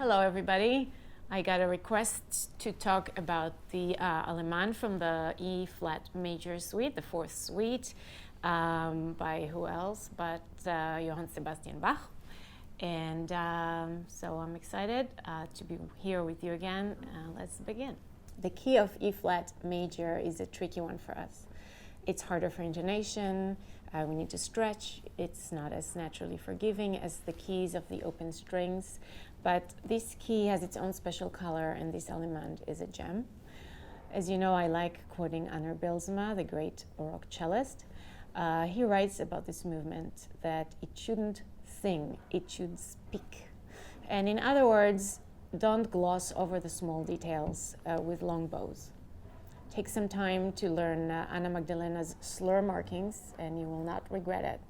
Hello everybody. I got a request to talk about the Allemande from the E flat major suite, the fourth suite, by who else but Johann Sebastian Bach. And so I'm excited to be here with you again. Let's begin. The key of E flat major is a tricky one for us. It's harder for intonation. We need to stretch. It's not as naturally forgiving as the keys of the open strings. But this key has its own special color, and this Allemande is a gem. As you know, I like quoting Anna Bylsma, the great baroque cellist. He writes about this movement that it shouldn't sing, it should speak. And in other words, don't gloss over the small details with long bows. Take some time to learn Anna Magdalena's slur markings, and you will not regret it.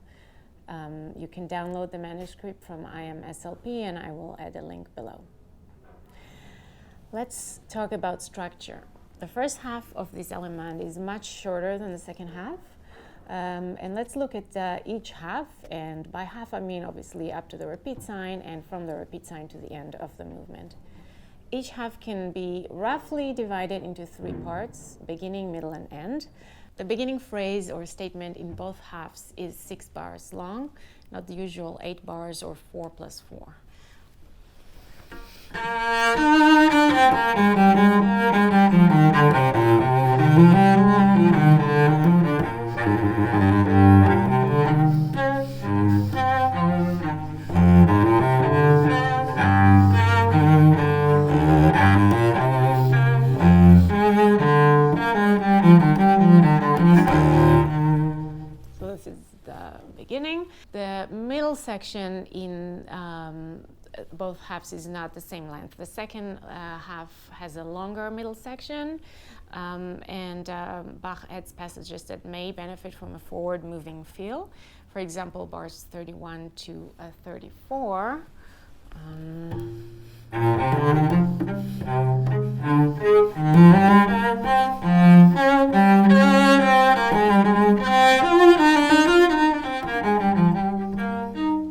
You can download the manuscript from IMSLP, and I will add a link below. Let's talk about structure. The first half of this Allemande is much shorter than the second half. And let's look at each half, and by half I mean obviously up to the repeat sign and from the repeat sign to the end of the movement. Each half can be roughly divided into three parts: beginning, middle, and end. The beginning phrase or statement in both halves is 6 bars long, not the usual 8 bars or 4 plus 4. So this is the beginning. The middle section in both halves is not the same length. The second half has a longer middle section, and Bach adds passages that may benefit from a forward-moving feel. For example, bars 31 to 34.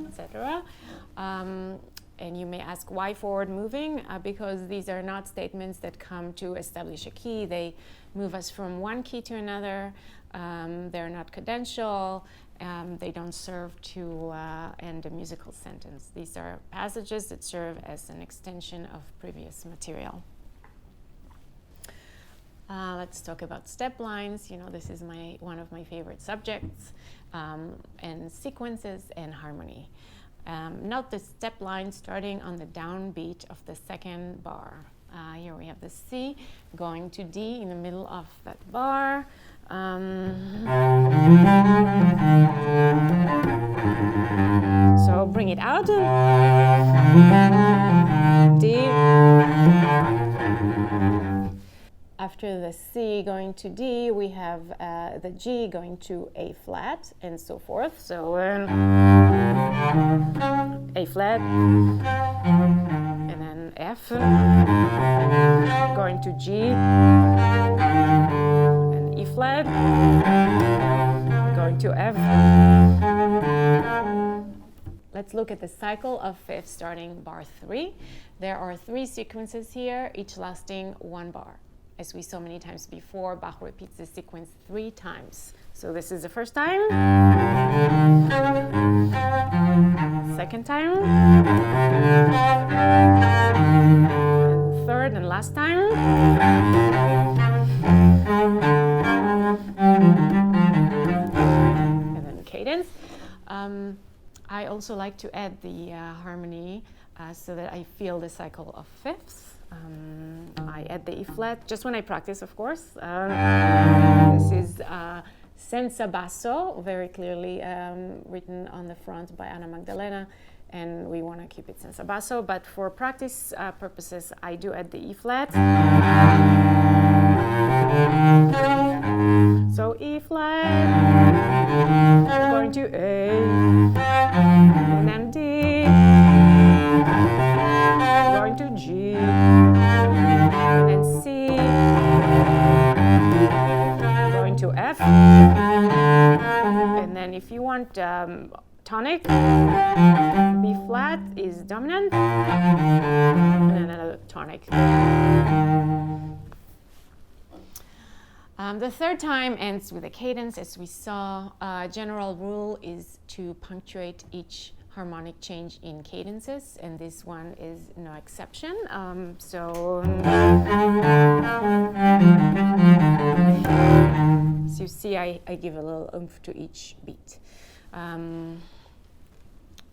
Etc. And you may ask why forward moving? Because these are not statements that come to establish a key. They move us from one key to another. They're not cadential. They don't serve to end a musical sentence. These are passages that serve as an extension of previous material. Let's talk about step lines. You know, this is one of my favorite subjects, and sequences and harmony. Note the step line starting on the downbeat of the second bar. Here we have the C going to D in the middle of that bar. So bring it out. D. After the C going to D, we have the G going to A flat, and so forth. So A flat, and then F, going to G, and E flat, going to F. Let's look at the cycle of fifths starting bar 3. There are 3 sequences here, each lasting 1 bar. As we saw many times before, Bach repeats the sequence 3 times. So this is the first time, second time, and third and last time. And then cadence. I also like to add the harmony so that I feel the cycle of fifths. I add the E flat just when I practice, of course. This is senza basso, very clearly written on the front by Anna Magdalena, and we want to keep it senza basso, but for practice purposes, I do add the E flat. So E flat, going to A, and then D, going to G, and then C, going to F, and then if you want tonic, B flat is dominant, and then another tonic. The third time ends with a cadence, as we saw. General rule is to punctuate each harmonic change in cadences, and this one is no exception. So you see, I give a little oomph to each beat.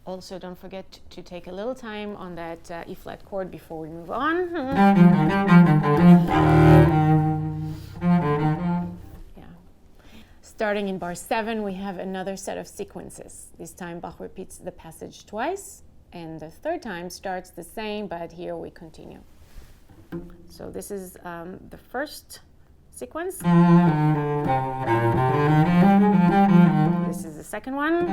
Also, don't forget to take a little time on that E flat chord before we move on. Starting in bar 7, we have another set of sequences. This time Bach repeats the passage twice, and the third time starts the same, but here we continue. So this is the first sequence. This is the second one.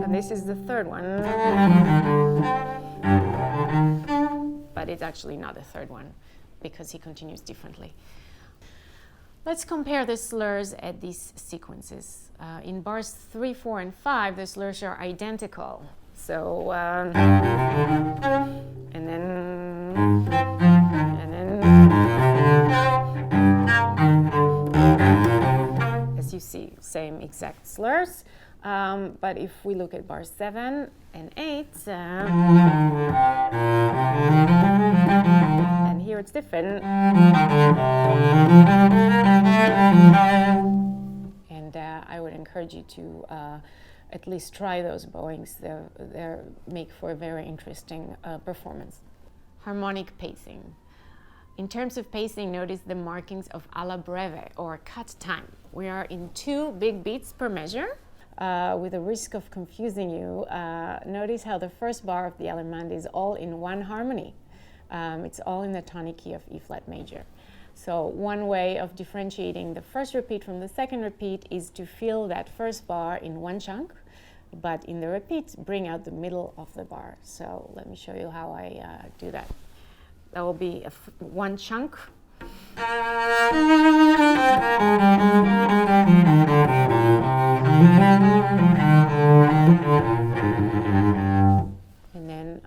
And this is the third one. But it's actually not the third one, because he continues differently. Let's compare the slurs at these sequences. In bars 3, 4, and 5, the slurs are identical. So, and then, as you see, same exact slurs. But if we look at bars 7 and 8, and here it's different. And I would encourage you to at least try those bowings. They make for a very interesting performance. Harmonic pacing. In terms of pacing, notice the markings of alla breve, or cut time. We are in 2 big beats per measure. With the risk of confusing you, notice how the first bar of the Allemande is all in one harmony. It's all in the tonic key of E flat major. So one way of differentiating the first repeat from the second repeat is to feel that first bar in one chunk, but in the repeat, bring out the middle of the bar. So let me show you how I do that. That will be one chunk. And then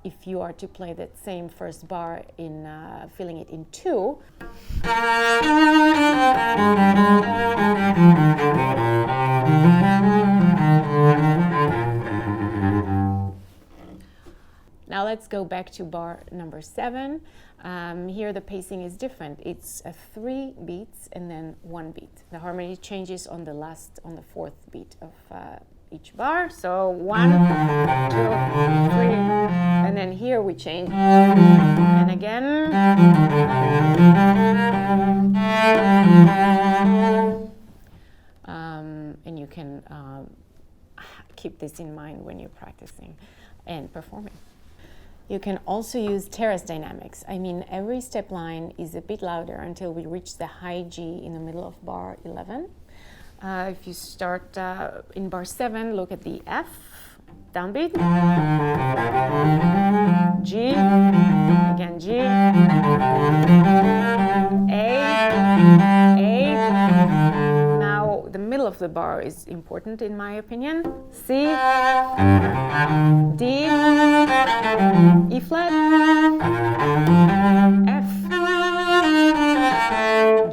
if you are to play that same first bar in filling it in 2, now let's go back to bar number 7. Here the pacing is different. It's 3 beats and then 1 beat. The harmony changes on the 4th beat of each bar. So 1, 2, 3, and then here we change. And again. And you can keep this in mind when you're practicing and performing. You can also use terrace dynamics. I mean, every step line is a bit louder until we reach the high G in the middle of bar 11. If you start in bar 7, look at the F, downbeat, G, again G, A. Now the middle of the bar is important in my opinion. C, D, E flat, F,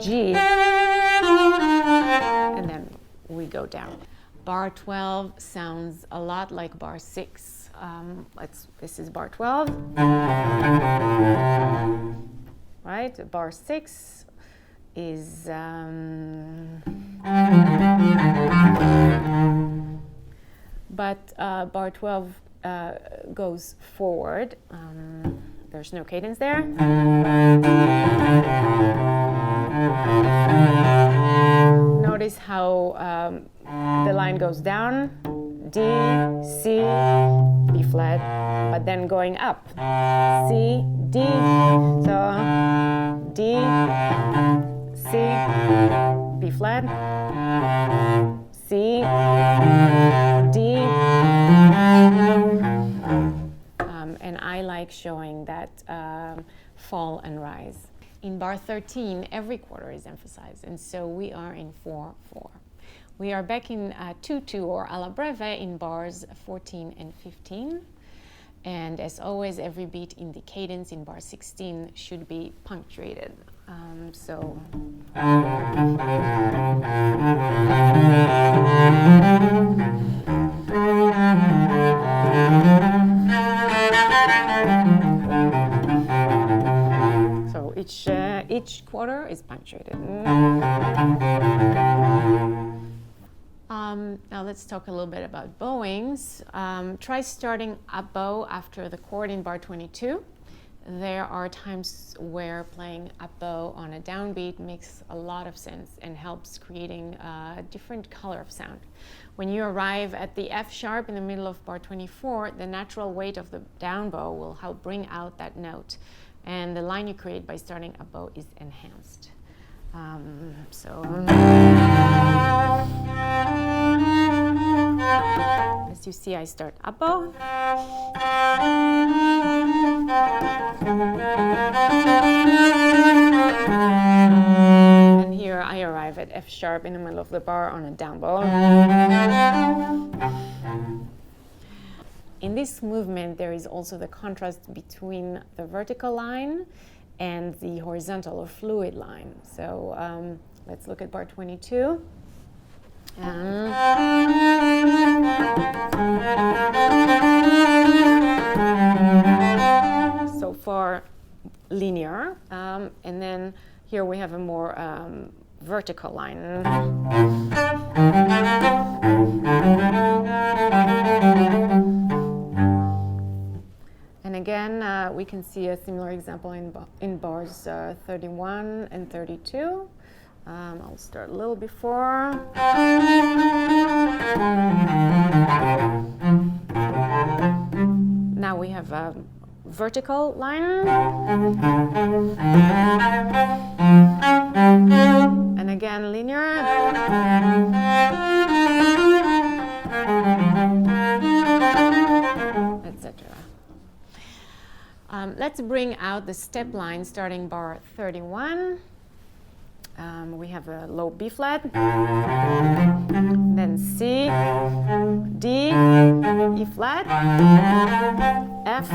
G, and then we go down. Bar 12 sounds a lot like bar 6. This is bar 12, right? Bar 6 is but bar 12 goes forward. There's no cadence there. Notice how the line goes down, D, C, B flat, but then going up, C, D, so D, C, B flat, C, D, and I like showing that fall and rise. In bar 13, every quarter is emphasized, and so we are in 4/4. We are back in 2/2 or alla breve in bars 14 and 15. And as always, every beat in the cadence in bar 16 should be punctuated. So each quarter is punctuated. Now let's talk a little bit about bowings. Try starting a bow after the chord in bar 22. There are times where playing a bow on a downbeat makes a lot of sense and helps creating a different color of sound. When you arrive at the F sharp in the middle of bar 24, the natural weight of the down bow will help bring out that note, and the line you create by starting a bow is enhanced. As you see, I start a bow. And here I arrive at F sharp in the middle of the bar on a down bow. In this movement, there is also the contrast between the vertical line and the horizontal or fluid line. So let's look at bar 22. So far linear, and then here we have a more vertical line. And again, we can see a similar example in bars 31 and 32. I'll start a little before. Now we have a vertical line. And again, linear. Etc. Let's bring out the step line starting bar 31. We have a low B flat, then C, D, E flat, F,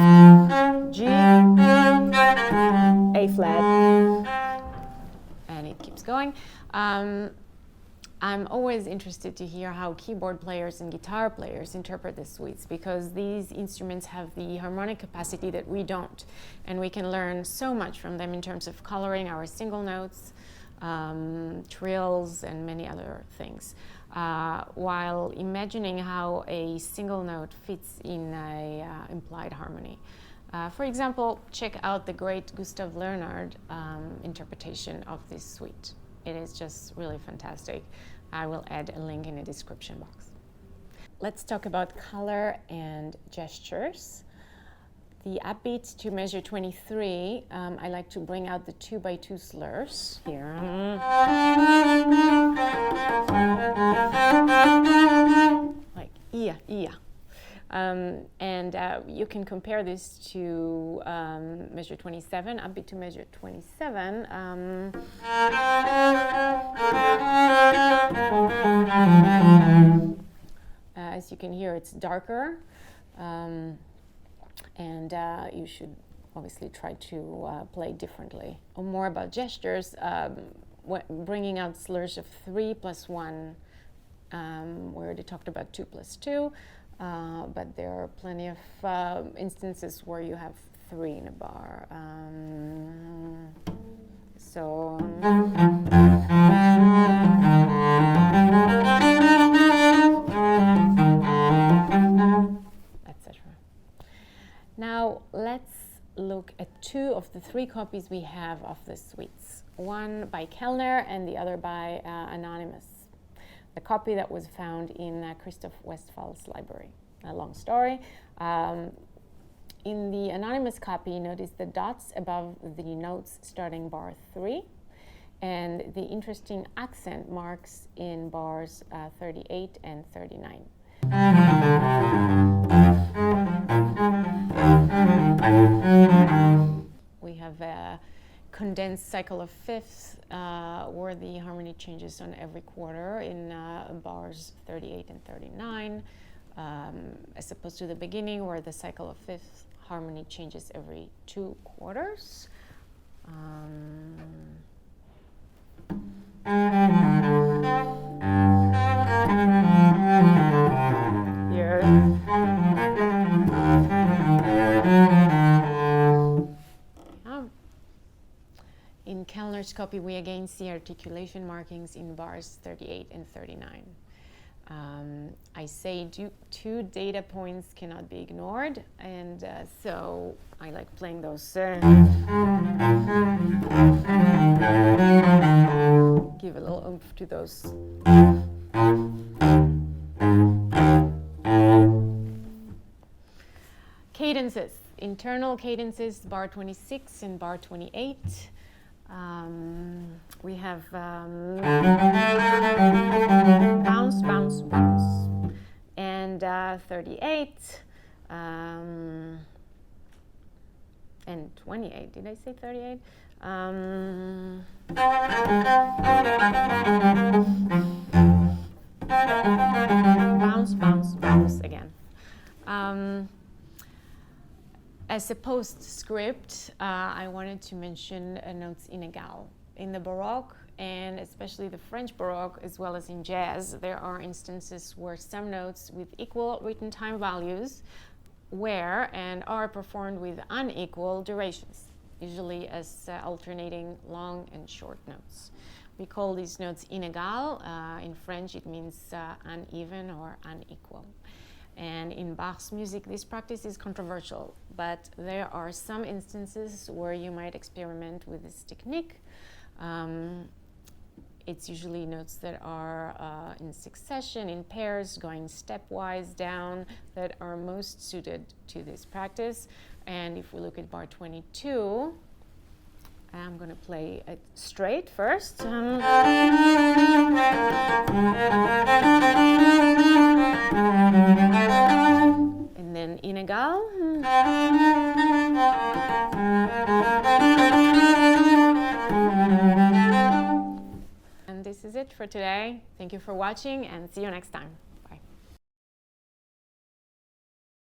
G, A flat, and it keeps going. I'm always interested to hear how keyboard players and guitar players interpret the suites, because these instruments have the harmonic capacity that we don't, and we can learn so much from them in terms of coloring our single notes, trills, and many other things, while imagining how a single note fits in a implied harmony. For example, check out the great Gustav Leonard interpretation of this suite. It is just really fantastic. I will add a link in the description box. Let's talk about color and gestures. The upbeat to measure 23, I like to bring out the 2x2 slurs here. Like ia, ia. And you can compare this to measure 27, upbeat to measure 27. As you can hear, it's darker. And you should obviously try to play differently. More about gestures, bringing out slurs of 3 plus 1. We already talked about 2 plus 2, but there are plenty of instances where you have 3 in a bar. Now let's look at 2 of the 3 copies we have of the suites. One by Kellner and the other by Anonymous. The copy that was found in Christoph Westphal's library. A long story. In the Anonymous copy, notice the dots above the notes starting bar 3, and the interesting accent marks in bars 38 and 39. We have condensed cycle of fifths where the harmony changes on every quarter in bars 38 and 39, as opposed to the beginning where the cycle of fifths harmony changes every 2 quarters. Here. In Kellner's copy, we again see articulation markings in bars 38 and 39. I say 2 data points cannot be ignored, and so I like playing those. Give a little oomph to those. Cadences, internal cadences, bar 26 and bar 28. We have bounce, bounce, bounce, and 38 and 28. Did I say 38? Bounce, bounce, bounce again. As a postscript, I wanted to mention notes inégales. In the Baroque, and especially the French Baroque, as well as in jazz, there are instances where some notes with equal written time values were and are performed with unequal durations, usually as alternating long and short notes. We call these notes inégales. In French, it means uneven or unequal. And in Bach's music, this practice is controversial, but there are some instances where you might experiment with this technique. It's usually notes that are in succession, in pairs, going stepwise down, that are most suited to this practice. And if we look at bar 22, I'm going to play it straight first. And then inégale. And this is it for today. Thank you for watching and see you next time.